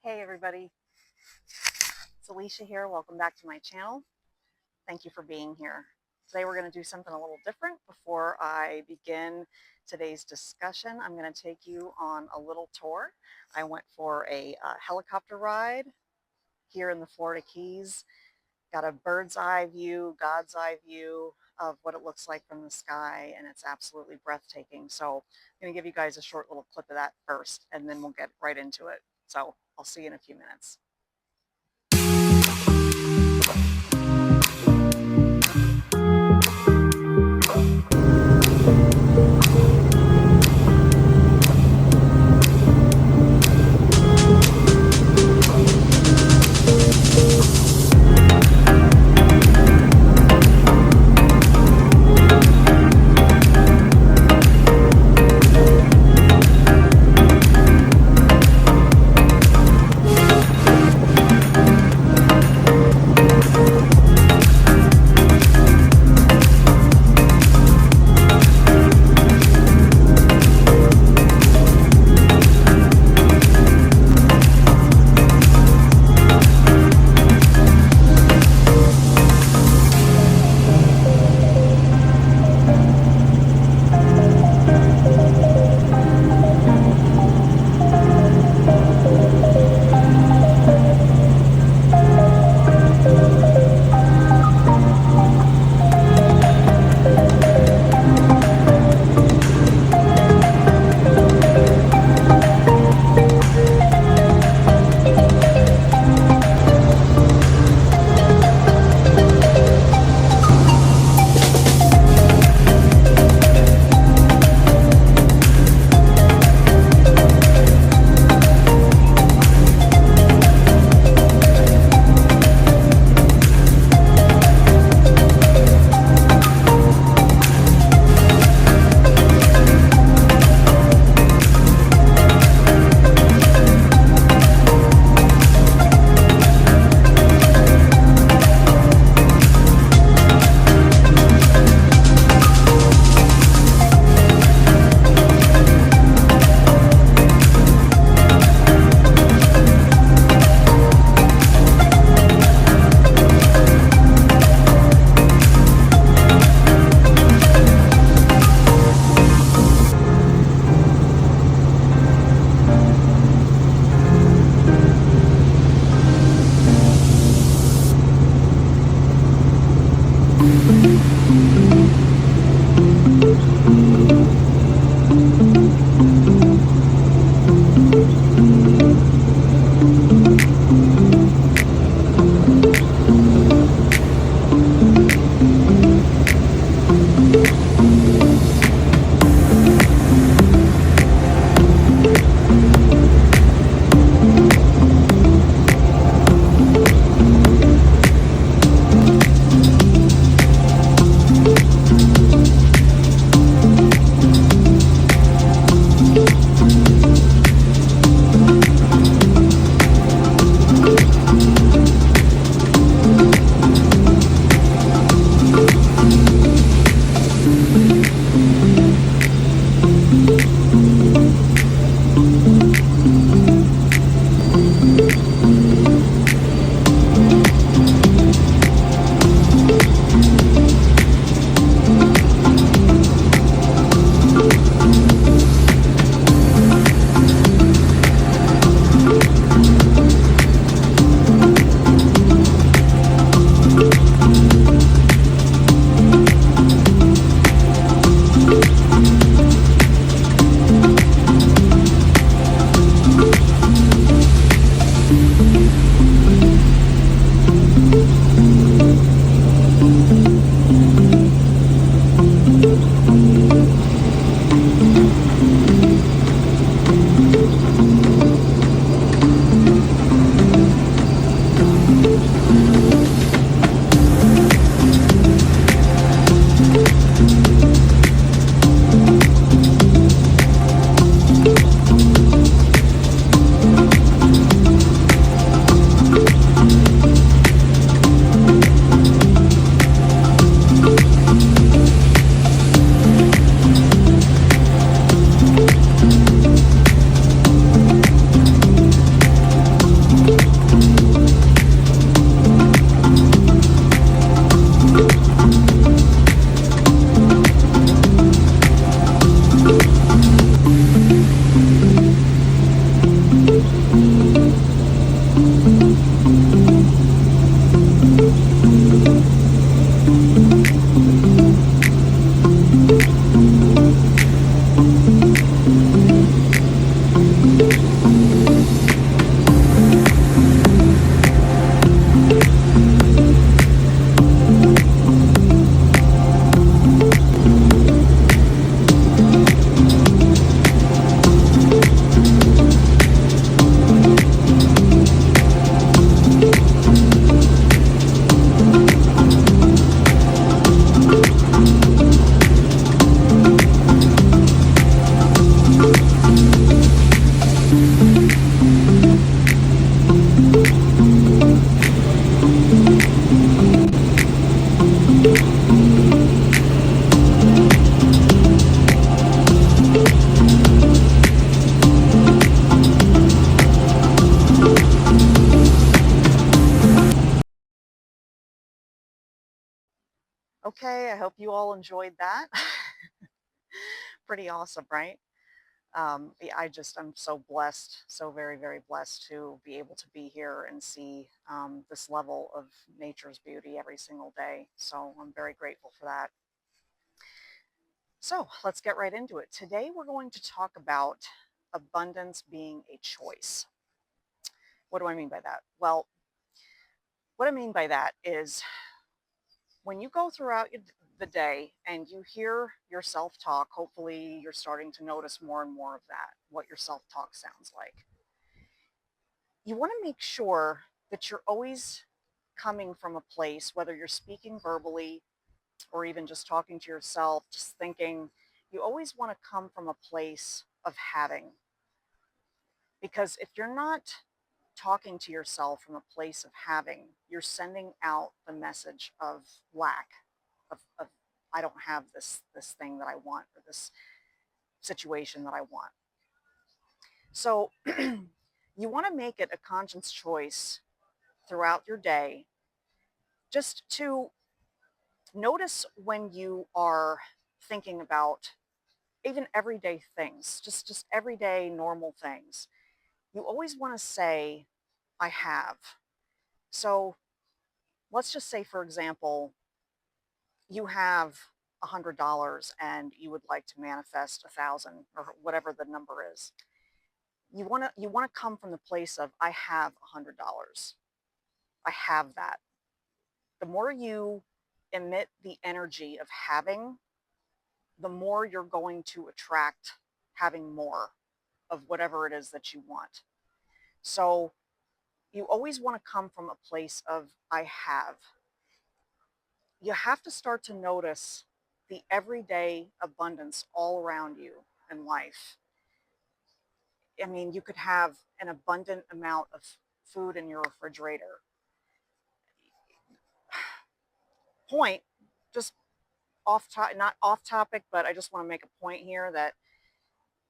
Hey everybody, it's Alicia here. Welcome back to my channel. Thank you for being here. Today we're going to do something a little different. Before I begin today's discussion, I'm going to take you on a little tour. I went for a helicopter ride here in the Florida Keys. Got a bird's eye view, God's eye view of what it looks like from the sky, and it's absolutely breathtaking. So I'm going to give you guys a short little clip of that first, and then we'll get right into it. So I'll see you in a few minutes. Okay, I hope you all enjoyed that. Pretty awesome, right? Yeah, I'm so blessed, so very, very blessed to be able to be here and see this level of nature's beauty every single day. So I'm very grateful for that. So let's get right into it. Today we're going to talk about abundance being a choice. What do I mean by that? Well, what I mean by that is when you go throughout the day and you hear your self talk, hopefully you're starting to notice more and more of that, what your self talk sounds like. You want to make sure that you're always coming from a place, whether you're speaking verbally or even just talking to yourself, just thinking, you always want to come from a place of having. Because if you're not talking to yourself from a place of having, you're sending out the message of lack, of I don't have this thing that I want or this situation that I want. So you want to make it a conscious choice throughout your day just to notice when you are thinking about even everyday things, just everyday normal things. You always want to say, I have. So let's just say, for example, you have $100 and you would like to manifest 1,000 or whatever the number is. You want to come from the place of I have $100. I have that. The more you emit the energy of having, the more you're going to attract having more of whatever it is that you want. So you always want to come from a place of I have. You have to start to notice the everyday abundance all around you in life. I mean, you could have an abundant amount of food in your refrigerator. Point, just not off topic, but I just want to make a point here that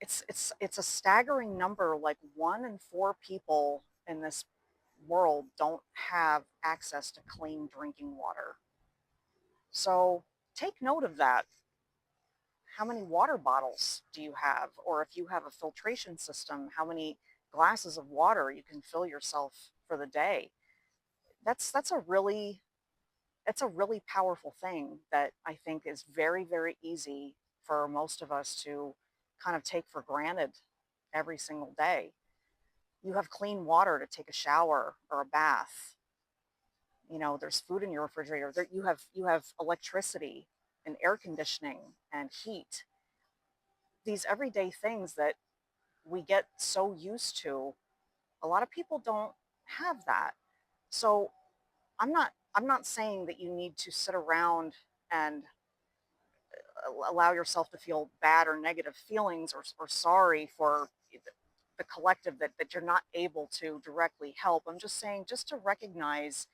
it's a staggering number. Like 1 in 4 people in this world don't have access to clean drinking water. So take note of that. How many water bottles do you have? Or if you have a filtration system, how many glasses of water you can fill yourself for the day? That's a really powerful thing that I think is very, very easy for most of us to kind of take for granted every single day. You have clean water to take a shower or a bath. There's food in your refrigerator. You have electricity and air conditioning and heat. These everyday things that we get so used to, a lot of people don't have that. So I'm not saying that you need to sit around and allow yourself to feel bad or negative feelings or sorry for the collective that you're not able to directly help. I'm just saying just to recognize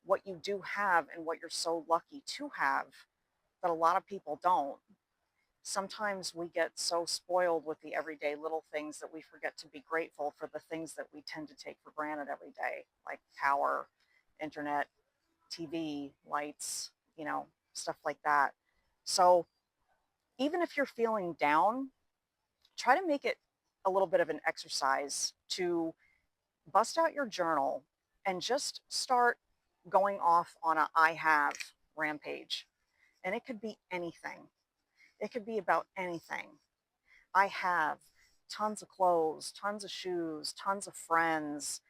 what you do have and what you're so lucky to have that a lot of people don't. Sometimes we get so spoiled with the everyday little things that we forget to be grateful for the things that we tend to take for granted every day, like power, internet, TV, lights, stuff like that. So even if you're feeling down, try to make it a little bit of an exercise to bust out your journal and just start going off on a I have rampage. And it could be anything. It could be about anything. I have tons of clothes, tons of shoes, tons of friends,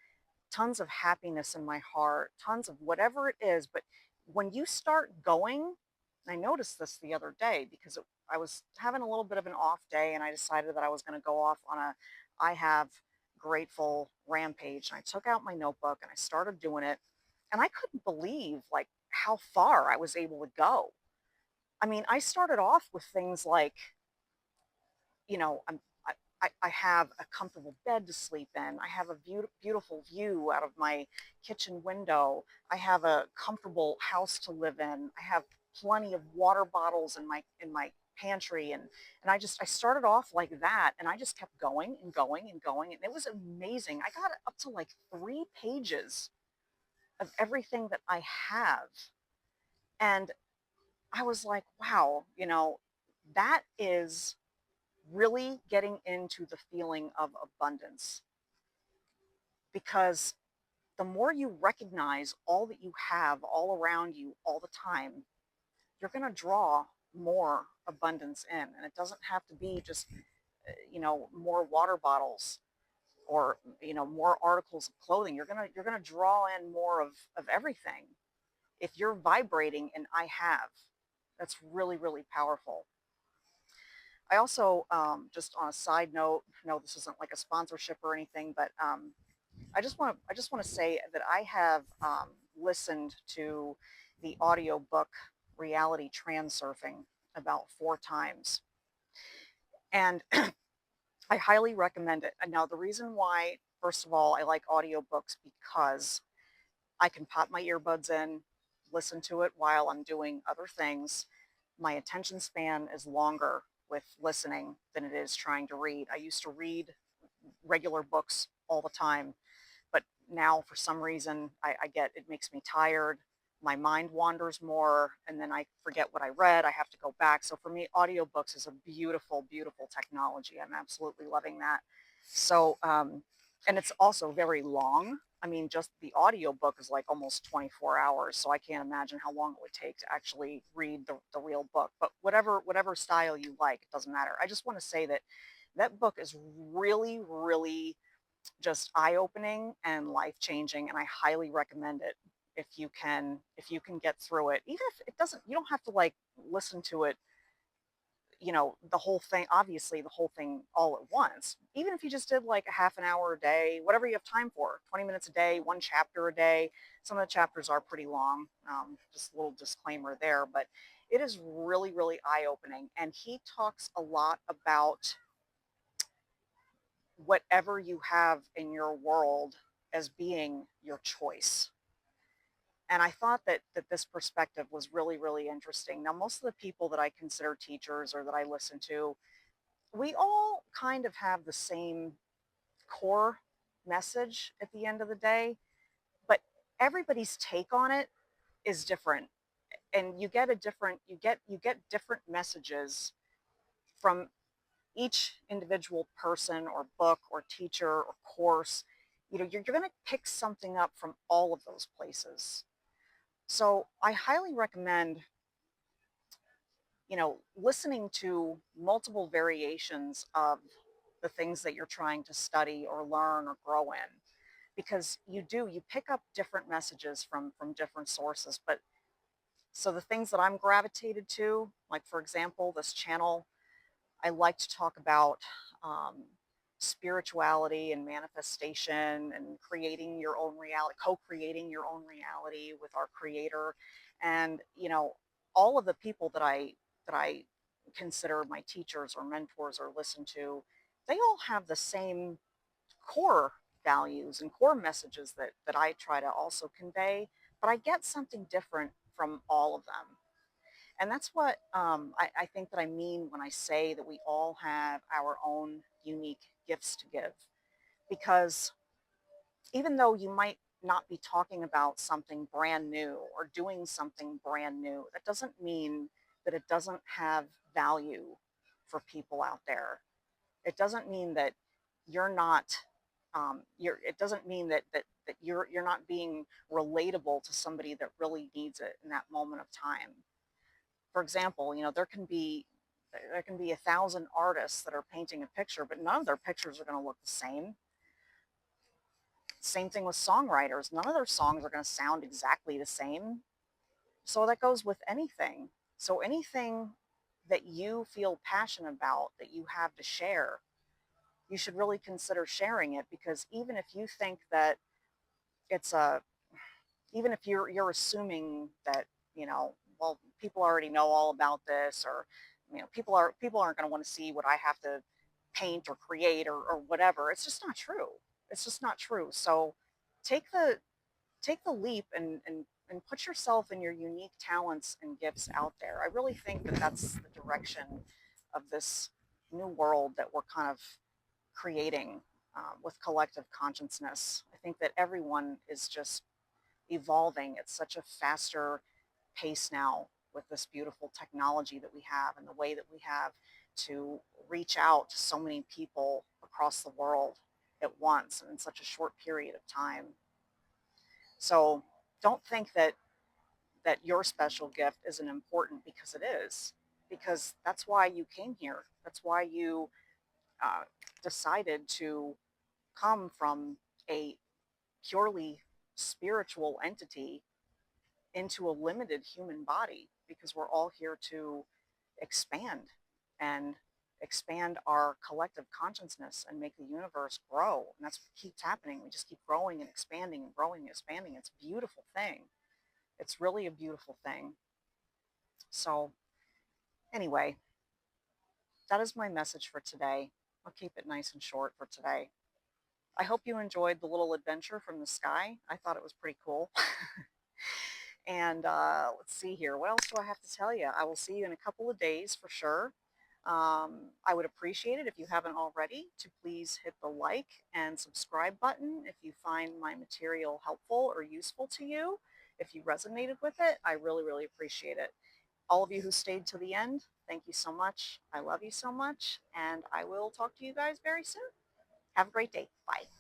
tons of happiness in my heart, tons of whatever it is. But when you start going, I noticed this the other day because I was having a little bit of an off day and I decided that I was going to go off on a I have grateful rampage. And I took out my notebook and I started doing it. And I couldn't believe like how far I was able to go. I mean, I started off with things like, I have a comfortable bed to sleep in. I have a beautiful view out of my kitchen window. I have a comfortable house to live in. I have plenty of water bottles in my pantry, and I started off like that, and I just kept going and going and going, and it was amazing. I got up to like 3 pages of everything that I have, and I was like, wow, that is really getting into the feeling of abundance, because the more you recognize all that you have all around you all the time, you're going to draw more abundance in. And it doesn't have to be just, more water bottles or, more articles of clothing. You're going to draw in more of everything. If you're vibrating in I have, that's really, really powerful. I also, just on a side note, no, this isn't like a sponsorship or anything, but I just want to say that I have listened to the audiobook Reality Transurfing about 4 times, and I highly recommend it. And now the reason why, first of all, I like audiobooks because I can pop my earbuds in, listen to it while I'm doing other things. My attention span is longer with listening than it is trying to read. I used to read regular books all the time, but now for some reason I get it makes me tired. My mind wanders more, and then I forget what I read. I have to go back. So for me, audiobooks is a beautiful, beautiful technology. I'm absolutely loving that. So, and it's also very long. I mean, just the audiobook is like almost 24 hours. So I can't imagine how long it would take to actually read the real book. But whatever style you like, it doesn't matter. I just want to say that that book is really, really just eye-opening and life-changing, and I highly recommend it if you can get through it. Even if it doesn't, you don't have to like listen to it, the whole thing, obviously the whole thing all at once. Even if you just did like a half an hour a day, whatever you have time for, 20 minutes a day, one chapter a day. Some of the chapters are pretty long, just a little disclaimer there, but it is really, really eye-opening. And he talks a lot about whatever you have in your world as being your choice. And I thought that this perspective was really, really interesting. Now, most of the people that I consider teachers or that I listen to, we all kind of have the same core message at the end of the day, but everybody's take on it is different. And you get different messages from each individual person or book or teacher or course. You're going to pick something up from all of those places. So I highly recommend, listening to multiple variations of the things that you're trying to study or learn or grow in, because you pick up different messages from different sources. But so the things that I'm gravitated to, like for example, this channel, I like to talk about um, spirituality and manifestation and creating your own reality, co-creating your own reality with our creator. And all of the people that I consider my teachers or mentors or listen to, they all have the same core values and core messages that I try to also convey, but I get something different from all of them. And that's what I think that I mean when I say that we all have our own unique gifts to give. Because even though you might not be talking about something brand new or doing something brand new, that doesn't mean that it doesn't have value for people out there. It doesn't mean that you're not. It doesn't mean that you're not being relatable to somebody that really needs it in that moment of time. For example, there can be 1,000 artists that are painting a picture, but none of their pictures are going to look the same. Same thing with songwriters. None of their songs are going to sound exactly the same. So that goes with anything. So anything that you feel passionate about that you have to share, you should really consider sharing it, because even if you think that it's a even if you're assuming that, well, people already know all about this, or people aren't going to want to see what I have to paint or create or whatever. It's just not true. It's just not true. So take the take the leap and put yourself and your unique talents and gifts out there. I really think that that's the direction of this new world that we're kind of creating, with collective consciousness. I think that everyone is just evolving at such a faster pace now with this beautiful technology that we have and the way that we have to reach out to so many people across the world at once and in such a short period of time. So don't think that your special gift isn't important, because it is, because that's why you came here. That's why you uh, decided to come from a purely spiritual entity into a limited human body, because we're all here to expand and expand our collective consciousness and make the universe grow. And that's what keeps happening. We just keep growing and expanding and growing and expanding. It's a beautiful thing. It's really a beautiful thing. So anyway, that is my message for today. I'll keep it nice and short for today. I hope you enjoyed the little adventure from the sky. I thought it was pretty cool. And let's see here. What else do I have to tell you? I will see you in a couple of days for sure. I would appreciate it if you haven't already to please hit the like and subscribe button if you find my material helpful or useful to you. If you resonated with it, I really, really appreciate it. All of you who stayed to the end, thank you so much. I love you so much, and I will talk to you guys very soon. Have a great day. Bye.